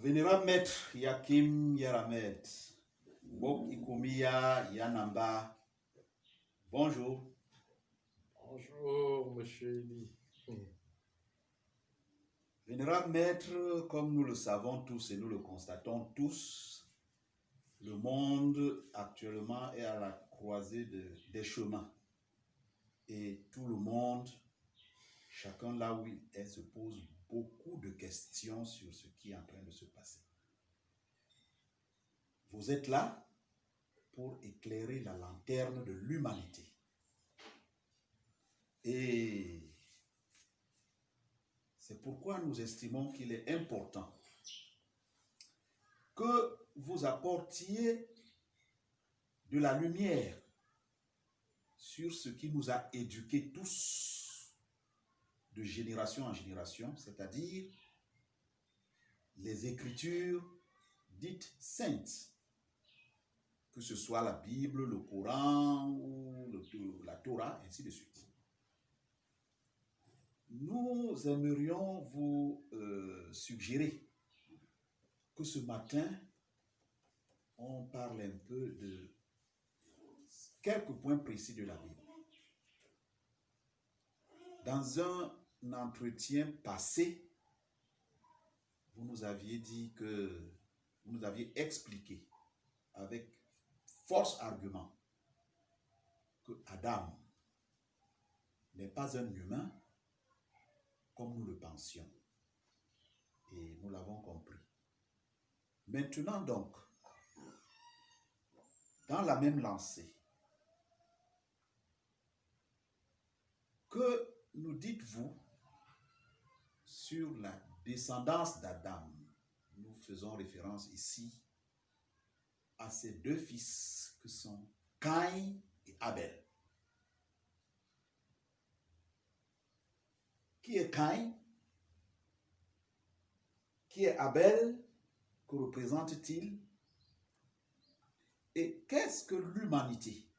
Vénérable Maître Yakim Yaramed, Bok Ikumiya Yanamba, bonjour. Bonjour, monsieur Eli. Vénérable Maître, comme nous le savons tous et nous le constatons tous, le monde actuellement est à la croisée des chemins. Et tout le monde, chacun là où il est, se pose beaucoup de questions sur ce qui est en train de se passer. Vous êtes là pour éclairer la lanterne de l'humanité. Et c'est pourquoi nous estimons qu'il est important que vous apportiez de la lumière sur ce qui nous a éduqués tous de génération en génération, c'est-à-dire les Écritures dites saintes, que ce soit la Bible, le Coran ou la Torah, ainsi de suite. Nous aimerions vous suggérer que ce matin, on parle un peu de quelques points précis de la Bible. Dans un entretien passé, vous nous aviez dit que vous nous aviez expliqué avec force argument que Adam n'est pas un humain comme nous le pensions. Et nous l'avons compris. Maintenant donc, dans la même lancée, que nous dites-vous sur la descendance d'Adam? Nous faisons référence ici à ces deux fils que sont Caïn et Abel. Qui est Caïn? Qui est Abel? Que représente-t-il? Et qu'est-ce que l'humanité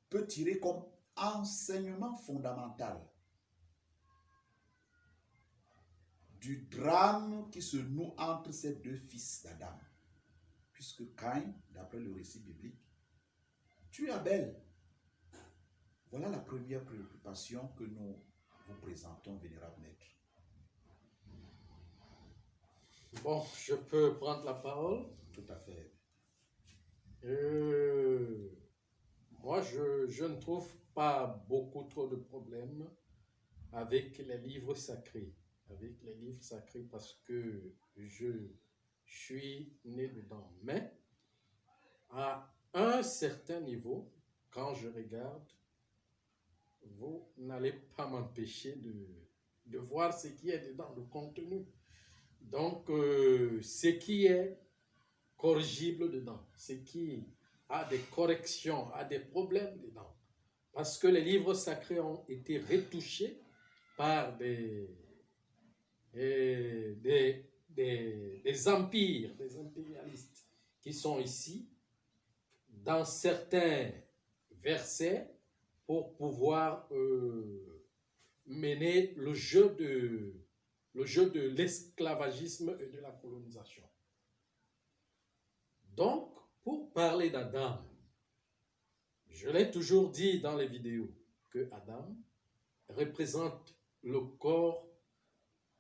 peut tirer comme enseignement fondamental du drame qui se noue entre ces deux fils d'Adam? Puisque Caïn, d'après le récit biblique, tue Abel. Voilà la première préoccupation que nous vous présentons, Vénérable Maître. Bon, je peux prendre la parole? Tout à fait. Moi, je ne trouve pas beaucoup trop de problèmes avec les livres sacrés. Avec les livres sacrés parce que je suis né dedans. Mais à un certain niveau, quand je regarde, vous n'allez pas m'empêcher de voir ce qui est dedans, le contenu. Donc, ce qui est corrigible dedans, ce qui a des corrections, a des problèmes dedans. Parce que les livres sacrés ont été retouchés par des empires, des impérialistes qui sont ici, dans certains versets, pour pouvoir mener le jeu de l'esclavagisme et de la colonisation. Donc, pour parler d'Adam, je l'ai toujours dit dans les vidéos, que Adam représente le corps,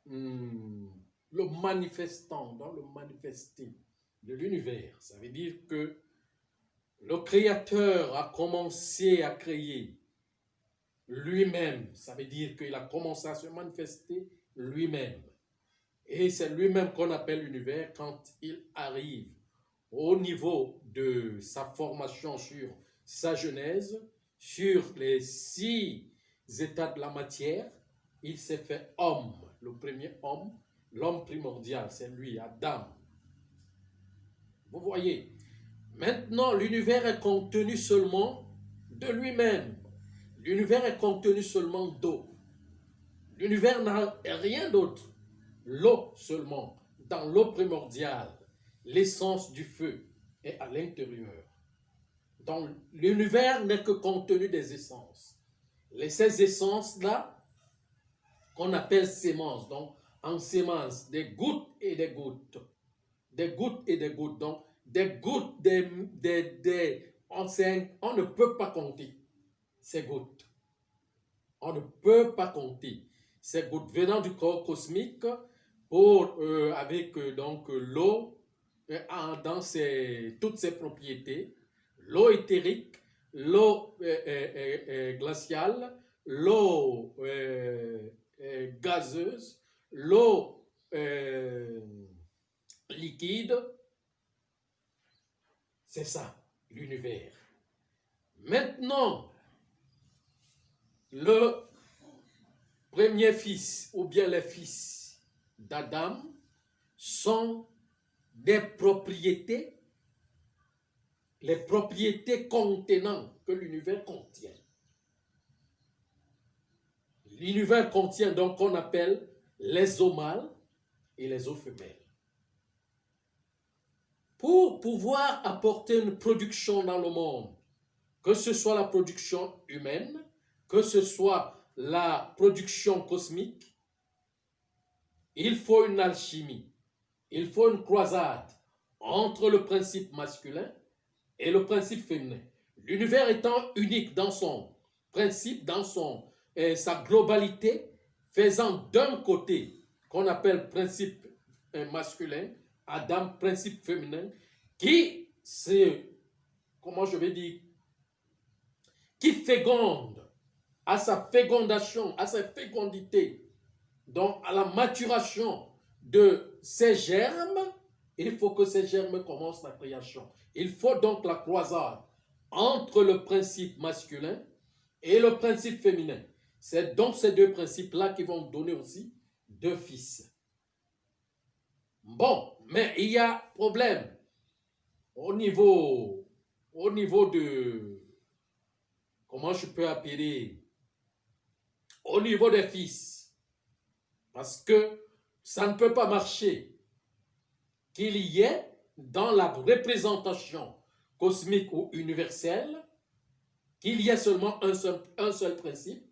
le manifestant, dans le manifesté de l'univers. Ça veut dire que le Créateur a commencé à créer lui-même. Ça veut dire qu'il a commencé à se manifester lui-même. Et c'est lui-même qu'on appelle l'univers quand il arrive au niveau de sa formation sur sa genèse, sur les 6 états de la matière. Il s'est fait homme, le premier homme, l'homme primordial, c'est lui, Adam. Vous voyez, maintenant l'univers est contenu seulement de lui-même. L'univers est contenu seulement d'eau. L'univers n'a rien d'autre. L'eau seulement, dans l'eau primordiale, l'essence du feu est à l'intérieur. Donc l'univers n'est que contenu des essences. Ces essences-là, qu'on appelle sémences, donc en sémence, des gouttes et des gouttes. Des gouttes et des gouttes. Donc, des gouttes, on ne peut pas compter ces gouttes. On ne peut pas compter ces gouttes venant du corps cosmique avec donc l'eau dans toutes ses propriétés, l'eau éthérique, l'eau glaciale, l'eau gazeuse, l'eau liquide. C'est ça, l'univers. Maintenant, le premier fils ou bien les fils d'Adam sont des propriétés, les propriétés contenant que l'univers contient. L'univers contient donc qu'on appelle les eaux mâles et les eaux femelles. Pour pouvoir apporter une production dans le monde, que ce soit la production humaine, que ce soit la production cosmique, il faut une alchimie, il faut une croisade entre le principe masculin et le principe féminin. L'univers étant unique dans son principe, dans sa globalité, faisant d'un côté qu'on appelle principe masculin, Adam, principe féminin, qui féconde à sa fécondation, à sa fécondité, donc à la maturation de ces germes, il faut que ces germes commencent la création. Il faut donc la croisade entre le principe masculin et le principe féminin. C'est donc ces deux principes-là qui vont donner aussi deux fils. Bon, mais il y a problème au niveau de, comment je peux appeler, au niveau des fils. Parce que ça ne peut pas marcher qu'il y ait dans la représentation cosmique ou universelle, qu'il y ait seulement un seul principe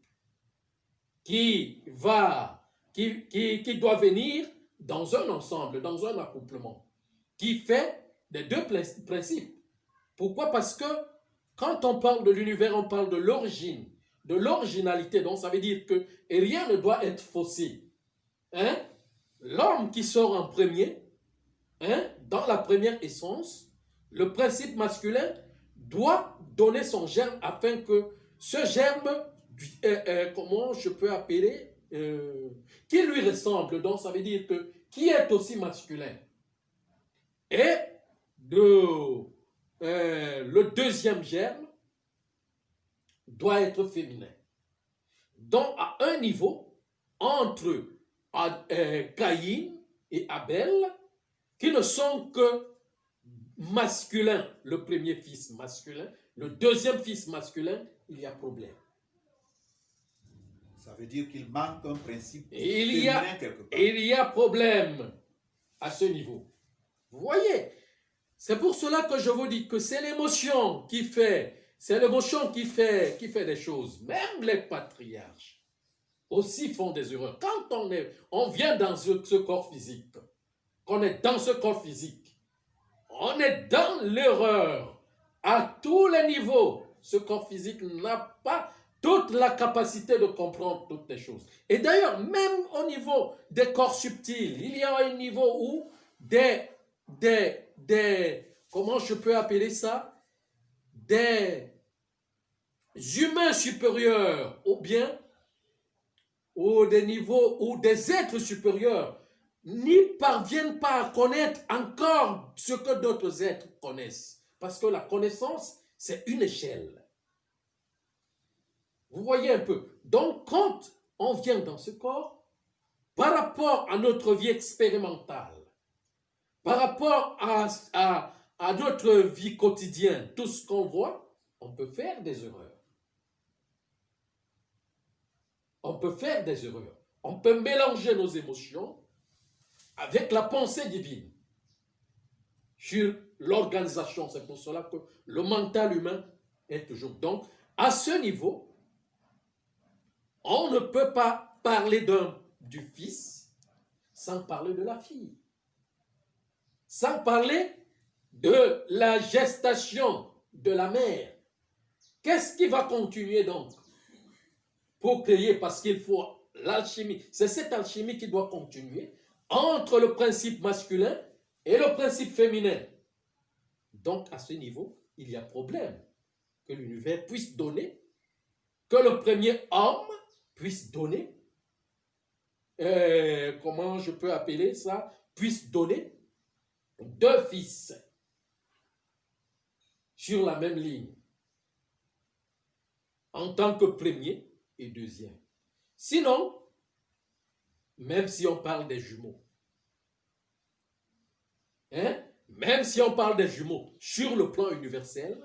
qui doit venir dans un ensemble, dans un accouplement, qui fait des deux principes. Pourquoi? Parce que quand on parle de l'univers, on parle de l'origine, de l'originalité. Donc ça veut dire que rien ne doit être faussé. Hein? L'homme qui sort en premier, dans la première essence, le principe masculin doit donner son germe afin que ce germe, comment je peux appeler, qui lui ressemble. Donc ça veut dire que qui est aussi masculin. Et le deuxième germe doit être féminin. Donc à un niveau entre Caïn et Abel, qui ne sont que masculins, le premier fils masculin, le deuxième fils masculin, il y a problème. Ça veut dire qu'il manque un principe féminin quelque part. Il y a problème à ce niveau. Vous voyez, c'est pour cela que je vous dis que c'est l'émotion qui fait, qui fait des choses. Même les patriarches aussi font des erreurs. Quand on vient dans ce corps physique, qu'on est dans ce corps physique, on est dans l'erreur à tous les niveaux. Ce corps physique n'a pas toute la capacité de comprendre toutes les choses. Et d'ailleurs, même au niveau des corps subtils, il y a un niveau où comment je peux appeler ça, des humains supérieurs ou des niveaux ou des êtres supérieurs n'y parviennent pas à connaître encore ce que d'autres êtres connaissent. Parce que la connaissance, c'est une échelle. Vous voyez un peu. Donc, quand on vient dans ce corps, par rapport à notre vie expérimentale, par rapport à notre vie quotidienne, tout ce qu'on voit, on peut faire des erreurs. On peut faire des erreurs. On peut mélanger nos émotions avec la pensée divine sur l'organisation. C'est pour cela que le mental humain est toujours. Donc, à ce niveau, on ne peut pas parler du fils sans parler de la fille. sans parler de la gestation de la mère. Qu'est-ce qui va continuer donc pour créer? Parce qu'il faut l'alchimie. C'est cette alchimie qui doit continuer entre le principe masculin et le principe féminin. Donc, à ce niveau, il y a problème que l'univers puisse donner, que le premier homme puisse donner, comment je peux appeler ça, puisse donner 2 fils sur la même ligne, en tant que premier et deuxième. Sinon, même si on parle des jumeaux, même si on parle des jumeaux sur le plan universel,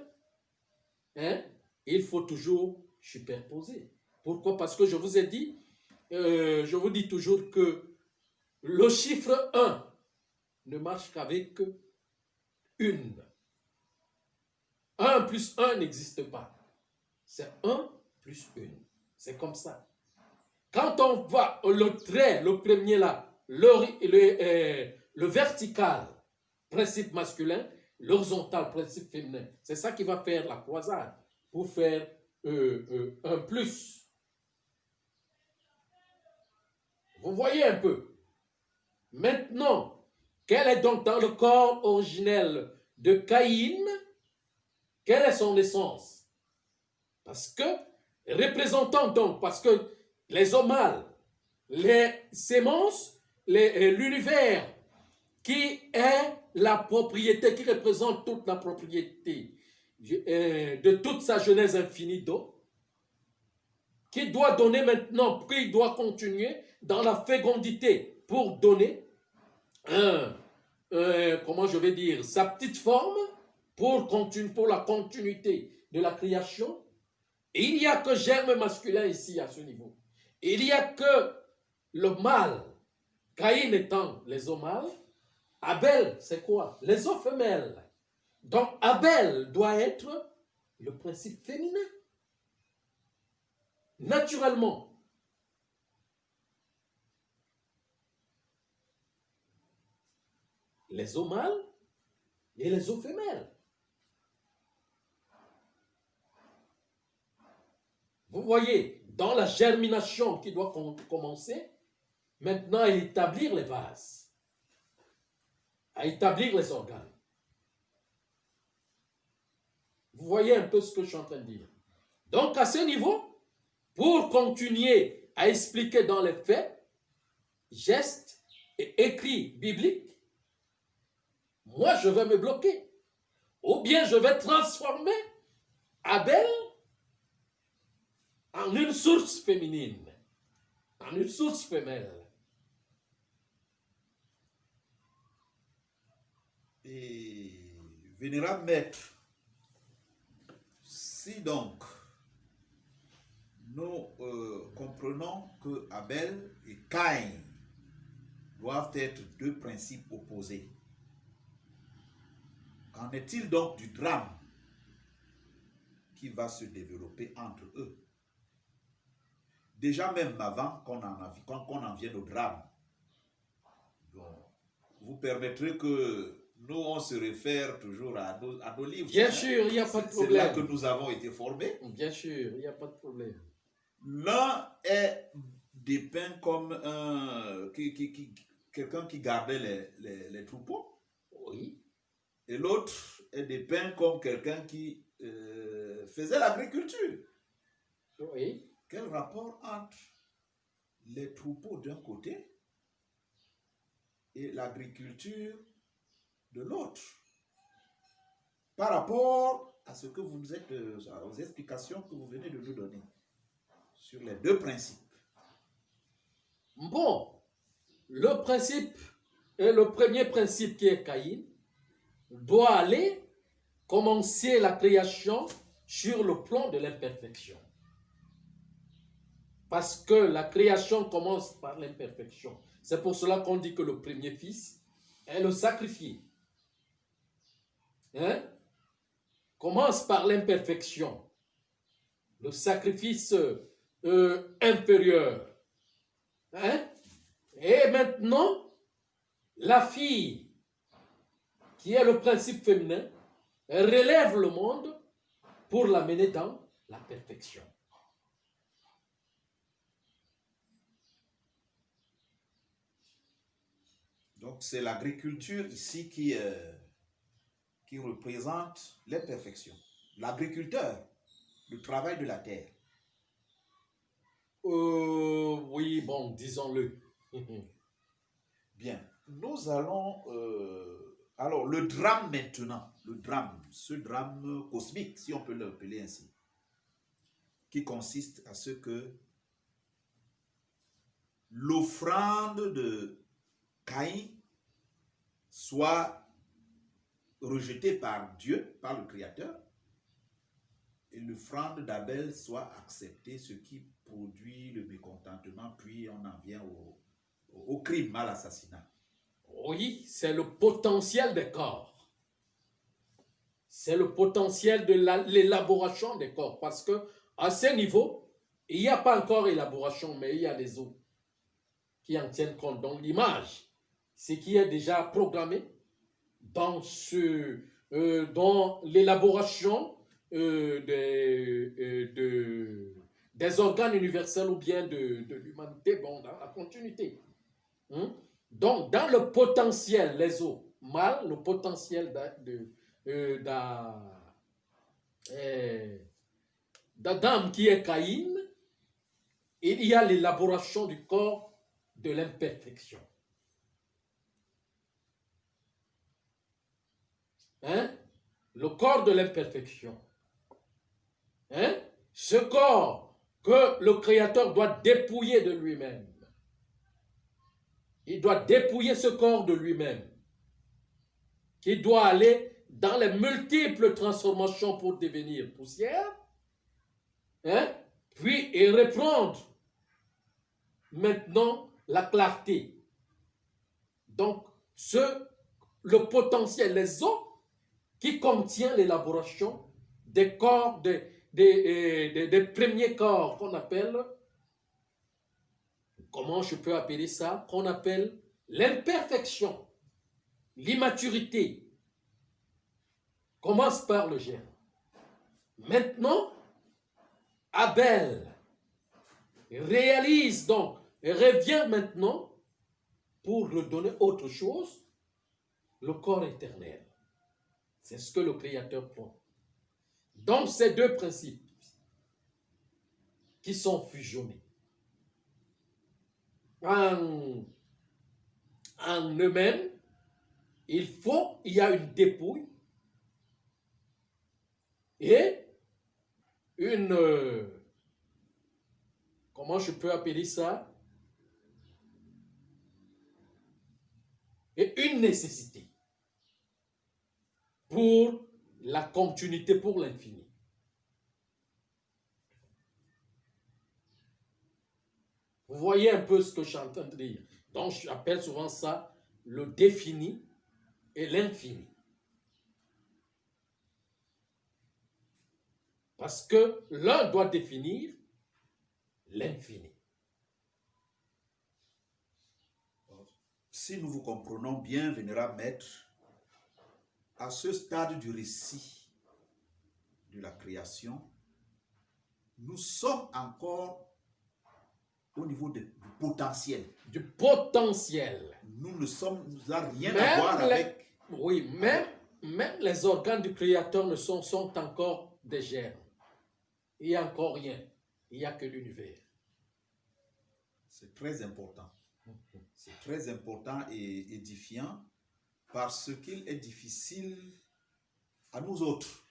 il faut toujours superposer. Pourquoi? Parce que je vous ai dit, je vous dis toujours que le chiffre 1 ne marche qu'avec une. 1 plus 1 n'existe pas. C'est 1 plus 1. C'est comme ça. Quand on voit le trait, le premier là, le vertical, principe masculin, l'horizontal, principe féminin, c'est ça qui va faire la croisade pour faire un plus. Vous voyez un peu. Maintenant, quel est donc dans le corps originel de Caïn? Quelle est son essence? Parce que, représentant donc, parce que les hommes mâles, les sémences, l'univers qui est la propriété, qui représente toute la propriété de toute sa genèse infinie d'eau, qui doit donner maintenant, qui doit continuer dans la fécondité pour donner comment je vais dire, sa petite forme pour la continuité de la création. Et il n'y a que germe masculin ici à ce niveau. Il n'y a que le mâle, Caïn étant les os mâles, Abel, c'est quoi? Les os femelles. Donc Abel doit être le principe féminin. Naturellement. Les os mâles et les os femelles. Vous voyez, dans la germination qui doit commencer, maintenant à établir les vases, à établir les organes. Vous voyez un peu ce que je suis en train de dire. Donc à ce niveau, pour continuer à expliquer dans les faits, gestes et écrits bibliques, moi je vais me bloquer. Ou bien je vais transformer Abel en une source féminine, en une source femelle. Et vénérable maître, si donc nous comprenons que Abel et Caïn doivent être 2 principes opposés, qu'en est-il donc du drame qui va se développer entre eux? Déjà même avant qu'on en vienne au drame, bon, vous permettrez que nous, on se réfère toujours à nos livres. Bien sûr, il n'y a pas de problème. C'est là que nous avons été formés. Bien sûr, il n'y a pas de problème. L'un est dépeint comme quelqu'un qui gardait les troupeaux. Oui. Et l'autre est dépeint comme quelqu'un qui faisait l'agriculture. Oui. Quel rapport entre les troupeaux d'un côté et l'agriculture de l'autre par rapport à ce que vous nous êtes, aux explications que vous venez de nous donner sur les 2 principes? Bon, le premier principe qui est Caïn doit aller commencer la création sur le plan de l'imperfection. Parce que la création commence par l'imperfection. C'est pour cela qu'on dit que le premier fils est le sacrifié. Commence par l'imperfection. Le sacrifice inférieur. Et maintenant, la fille qui est le principe féminin, relève le monde pour l'amener dans la perfection. Donc c'est l'agriculture ici qui représente l'imperfection. L'agriculteur, le travail de la terre. Oui, bon, disons-le. Bien, nous allons... alors, le drame maintenant, ce drame cosmique, si on peut l'appeler ainsi, qui consiste à ce que l'offrande de Caïn soit rejetée par Dieu, par le Créateur, et l'offrande d'Abel soit acceptée, ce qui produit le mécontentement, puis on en vient au crime, à l'assassinat. Oui, c'est le potentiel des corps. C'est le potentiel de l'élaboration des corps. Parce que à ce niveau, il n'y a pas encore élaboration, mais il y a des os qui en tiennent compte. Donc l'image, ce qui est déjà programmé dans l'élaboration des organes universels ou bien de l'humanité, bon, dans la continuité. Donc, dans le potentiel, les os mâles, le potentiel d'Adam qui est Caïn, il y a l'élaboration du corps de l'imperfection. Le corps de l'imperfection. Ce corps que le Créateur doit dépouiller de lui-même. Il doit dépouiller ce corps de lui-même, qui doit aller dans les multiples transformations pour devenir poussière, puis et reprendre maintenant la clarté. Donc, le potentiel, les os qui contient l'élaboration des corps, des premiers corps qu'on appelle, comment je peux appeler ça, qu'on appelle l'imperfection, l'immaturité, commence par le germe. Maintenant, Abel réalise donc, et revient maintenant pour redonner autre chose, le corps éternel. C'est ce que le Créateur prend. Donc, ces deux principes qui sont fusionnés en eux-mêmes, il y a une dépouille et comment je peux appeler ça? Et une nécessité pour la continuité, pour l'infini. Vous voyez un peu ce que je suis en train de dire. Donc, j'appelle souvent ça le défini et l'infini. Parce que l'un doit définir l'infini. Si nous vous comprenons bien, vénérable maître, à ce stade du récit de la création, nous sommes encore au niveau du potentiel. Du potentiel. Nous n'avons rien à voir avec... Oui, même les organes du Créateur sont encore des germes. Il n'y a encore rien. Il n'y a que l'univers. C'est très important. C'est très important et édifiant parce qu'il est difficile à nous autres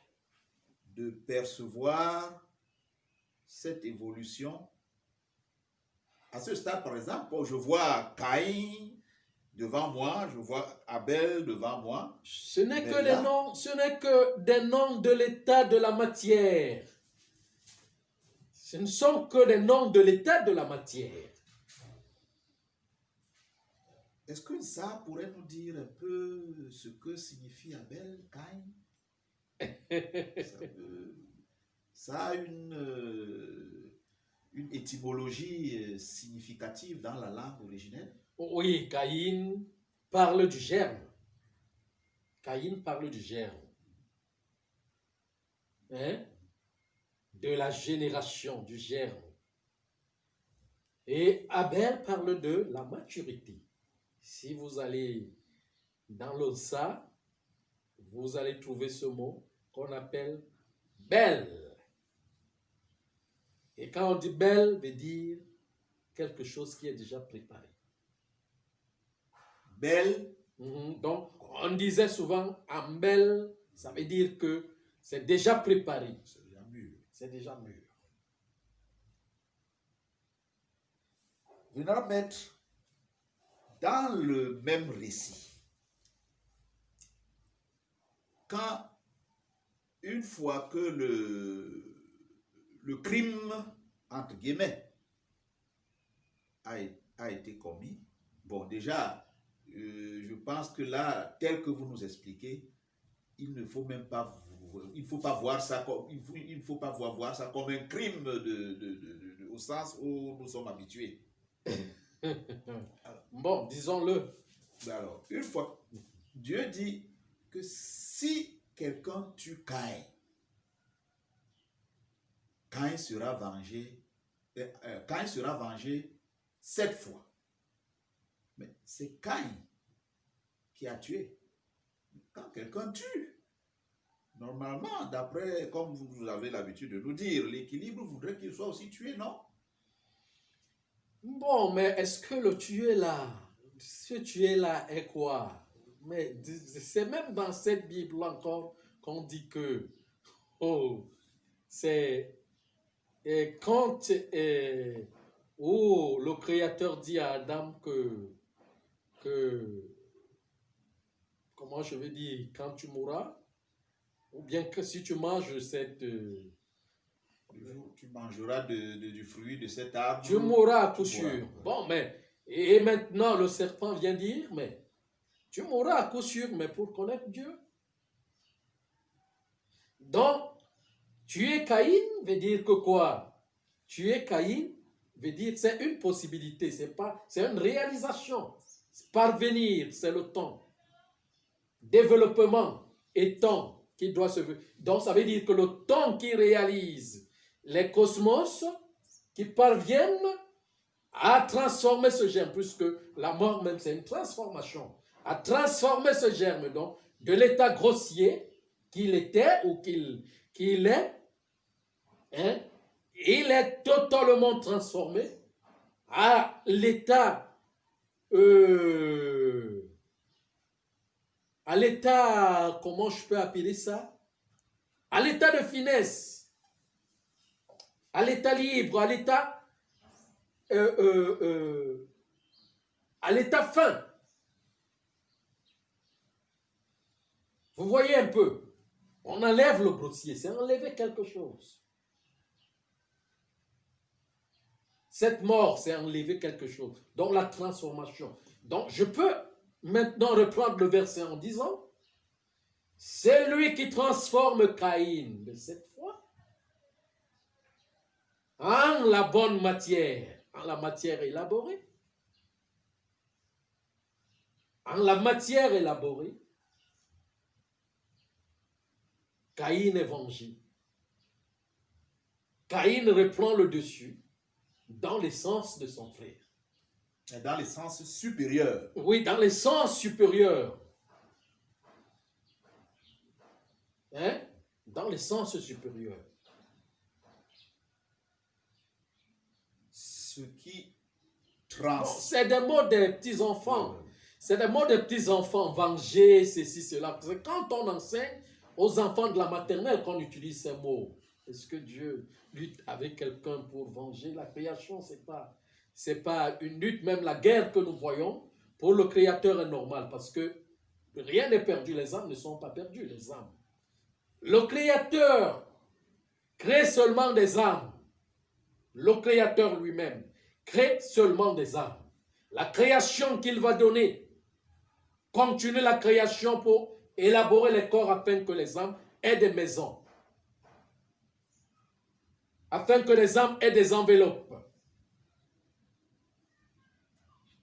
de percevoir cette évolution. À ce stade, par exemple, je vois Caïn devant moi, je vois Abel devant moi. Ce n'est que des noms de l'état de la matière. Ce ne sont que des noms de l'état de la matière. Est-ce que ça pourrait nous dire un peu ce que signifie Abel, Caïn? Ça a une étymologie significative dans la langue originelle. Oui, Caïn parle du germe. Caïn parle du germe, hein, de la génération, du germe. Et Abel parle de la maturité. Si vous allez dans l'Ossa, vous allez trouver ce mot qu'on appelle belle. Et quand on dit belle, veut dire quelque chose qui est déjà préparé. Belle. Donc, on disait souvent Ambel, ça veut dire que c'est déjà préparé. C'est déjà mûr. C'est déjà mûr. Venons mettre dans le même récit. Quand, une fois que le crime, entre guillemets, a été commis, bon, déjà, je pense que là, tel que vous nous expliquez, il ne faut même pas, il faut pas voir ça comme, il faut pas voir ça comme un crime au sens où nous sommes habitués. Bon, disons-le. Alors, une fois, Dieu dit que si quelqu'un tue Caïn, Caïn sera vengé 7 fois. Mais c'est Caïn qui a tué. Quand quelqu'un tue, normalement, d'après, comme vous avez l'habitude de nous dire, l'équilibre voudrait qu'il soit aussi tué, non? Bon, mais est-ce que le tuer là, ce tuer là est quoi? Mais c'est même dans cette Bible encore qu'on dit que, oh, c'est quand le Créateur dit à Adam que comment je vais dire, quand tu mourras, ou bien que si tu manges cette... tu mangeras du fruit de cet arbre. Tu mourras à coup sûr. Bon, mais, et maintenant le serpent vient dire, mais tu mourras à coup sûr, mais pour connaître Dieu. Donc, tuer Caïn veut dire que quoi? Tuer Caïn veut dire c'est une possibilité, c'est une réalisation. Parvenir, c'est le temps. Développement et temps qui doit se... Donc, ça veut dire que le temps qui réalise les cosmos, qui parviennent à transformer ce germe, puisque la mort même, c'est une transformation, à transformer ce germe, donc, de l'état grossier qu'il était ou qu'il est, hein, il est totalement transformé à l'état comment je peux appeler ça? À l'état de finesse, à l'état libre, à l'état fin. Vous voyez un peu, on enlève le grossier, c'est enlever quelque chose. Cette mort, c'est enlever quelque chose. Donc la transformation. Donc je peux maintenant reprendre le verset en disant, c'est lui qui transforme Caïn de cette fois en la bonne matière, en la matière élaborée. En la matière élaborée, Caïn est vengé. Caïn reprend le dessus dans l'essence de son frère. Dans l'essence supérieure. Oui, dans l'essence supérieure. Hein? Dans l'essence supérieure. Ce qui trans... C'est des mots des petits-enfants. C'est des mots des petits-enfants. Venger, ceci, cela. C'est quand on enseigne aux enfants de la maternelle qu'on utilise ces mots. Est-ce que Dieu lutte avec quelqu'un pour venger la création? C'est pas une lutte, même la guerre que nous voyons, pour le Créateur est normale, parce que rien n'est perdu, les âmes ne sont pas perdues, les âmes. Le Créateur crée seulement des âmes. Le Créateur lui-même crée seulement des âmes. La création qu'il va donner, continue la création pour élaborer les corps afin que les âmes aient des maisons. Afin que les âmes aient des enveloppes.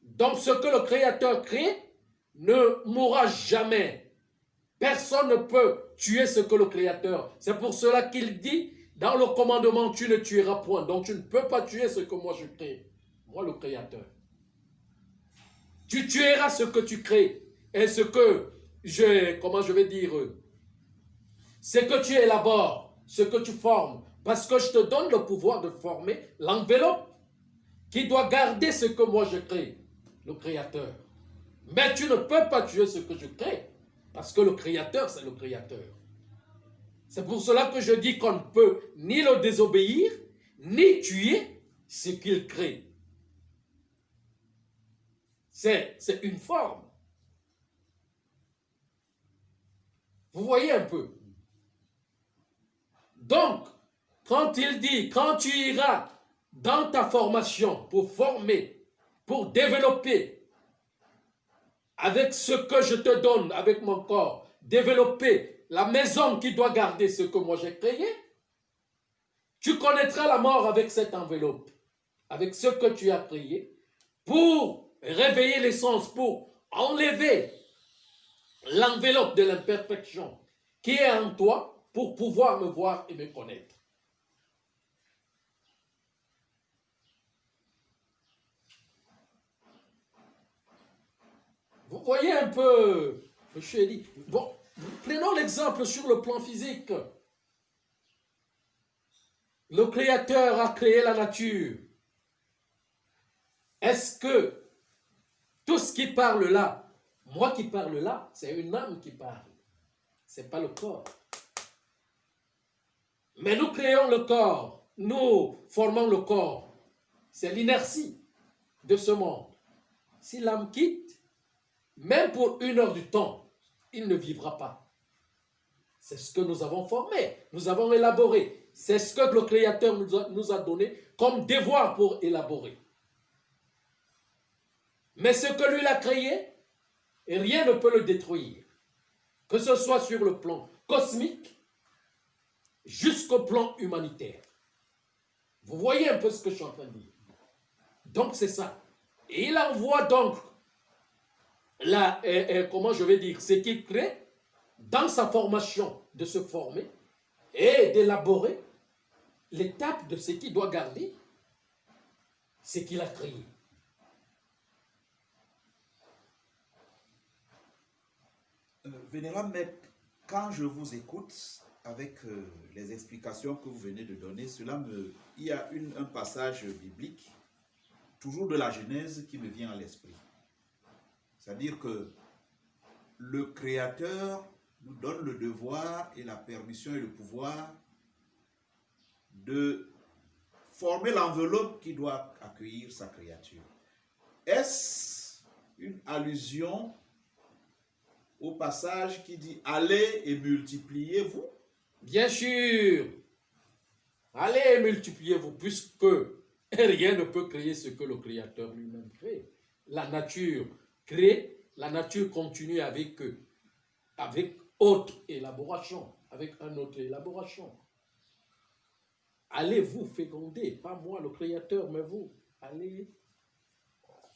Donc ce que le Créateur crée ne mourra jamais. Personne ne peut tuer ce que le Créateur. C'est pour cela qu'il dit, dans le commandement, tu ne tueras point. Donc tu ne peux pas tuer ce que moi je crée. Moi, le Créateur. Tu tueras ce que tu crées. Et ce que comment je vais dire, ce que tu élabores, ce que tu formes. Parce que je te donne le pouvoir de former l'enveloppe qui doit garder ce que moi je crée, le Créateur. Mais tu ne peux pas tuer ce que je crée, parce que le Créateur, c'est le Créateur. C'est pour cela que je dis qu'on ne peut ni le désobéir, ni tuer ce qu'il crée. C'est une forme. Vous voyez un peu. Donc, quand il dit, quand tu iras dans ta formation pour former, pour développer, avec ce que je te donne, avec mon corps, développer la maison qui doit garder ce que moi j'ai créé, tu connaîtras la mort avec cette enveloppe, avec ce que tu as créé, pour réveiller l'essence, pour enlever l'enveloppe de l'imperfection qui est en toi, pour pouvoir me voir et me connaître. Vous voyez un peu, monsieur Eli. Bon, prenons l'exemple sur le plan physique. Le Créateur a créé la nature. Est-ce que tout ce qui parle là, moi qui parle là, c'est une âme qui parle. Ce n'est pas le corps. Mais nous créons le corps. Nous formons le corps. C'est l'inertie de ce monde. Si l'âme quitte, même pour 1 heure du temps, il ne vivra pas. C'est ce que nous avons formé, nous avons élaboré. C'est ce que le Créateur nous a donné comme devoir pour élaborer. Mais ce que lui a créé, rien ne peut le détruire. Que ce soit sur le plan cosmique, jusqu'au plan humanitaire. Vous voyez un peu ce que je suis en train de dire. Donc c'est ça. Et il envoie donc comment je vais dire, ce qu'il crée dans sa formation de se former et d'élaborer l'étape de ce qu'il doit garder, ce qu'il a créé. Vénérable Maître, quand je vous écoute avec les explications que vous venez de donner, il y a un passage biblique, toujours de la Genèse, qui me vient à l'esprit. C'est-à-dire que le Créateur nous donne le devoir et la permission et le pouvoir de former l'enveloppe qui doit accueillir sa créature. Est-ce une allusion au passage qui dit « Allez et multipliez-vous » ? Bien sûr, allez et multipliez-vous, puisque rien ne peut créer ce que le Créateur lui-même crée. La nature crée, la nature continue avec autre élaboration, avec une autre élaboration. Allez vous féconder, pas moi le Créateur, mais vous. Allez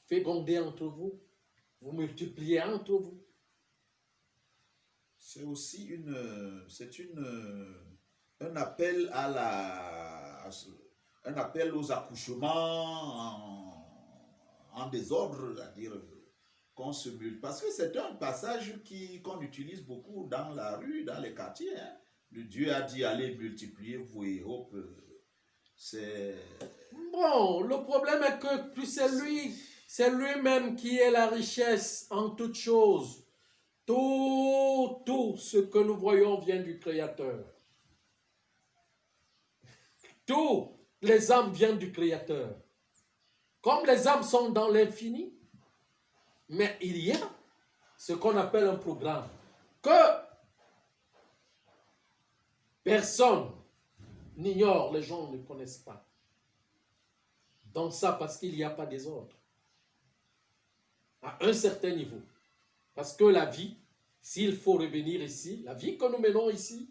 féconder entre vous, vous multipliez entre vous. C'est aussi un appel un appel aux accouchements en désordre, c'est-à-dire qu'on se multiplie. Parce que c'est un passage qu'on utilise beaucoup dans la rue, dans les quartiers. Hein. Le Dieu a dit allez multipliez-vous et hop, c'est... Bon, le problème est que puis c'est lui-même qui est la richesse en toutes choses. Tout ce que nous voyons vient du Créateur. Tous les âmes viennent du Créateur. Comme les âmes sont dans l'infini, mais il y a ce qu'on appelle un programme que personne n'ignore, les gens ne connaissent pas. Donc ça, parce qu'il n'y a pas des ordres. À un certain niveau. Parce que la vie, s'il faut revenir ici, la vie que nous menons ici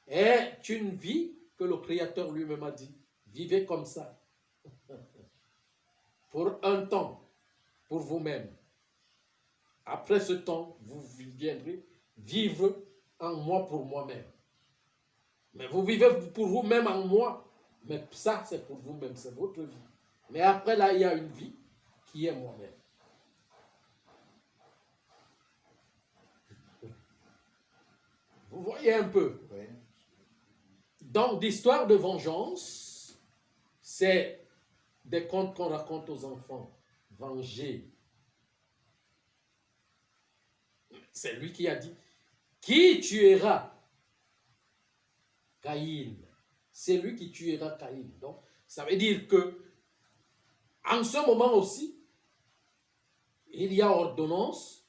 est une vie que le Créateur lui-même a dit. Vivez comme ça. Pour un temps, pour vous-même. Après ce temps, vous viendrez vivre en moi pour moi-même. Mais vous vivez pour vous-même en moi. Mais ça, c'est pour vous-même, c'est votre vie. Mais après, là, il y a une vie qui est moi-même. Vous voyez un peu. Oui. Donc, l'histoire de vengeance, c'est des contes qu'on raconte aux enfants. Venger. C'est lui qui a dit, qui tuera Caïn? C'est lui qui tuera Caïn. Donc, ça veut dire que, en ce moment aussi, il y a ordonnance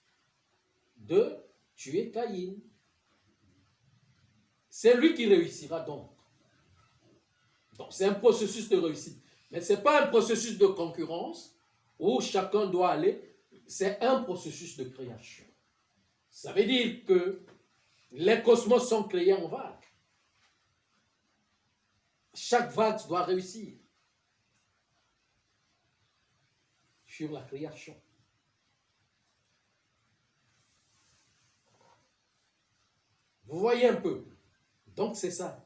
de tuer Caïn. C'est lui qui réussira donc. Donc, c'est un processus de réussite. Mais ce n'est pas un processus de concurrence où chacun doit aller. C'est un processus de création. Ça veut dire que les cosmos sont créés en vagues. Chaque vague doit réussir sur la création. Vous voyez un peu. Donc c'est ça.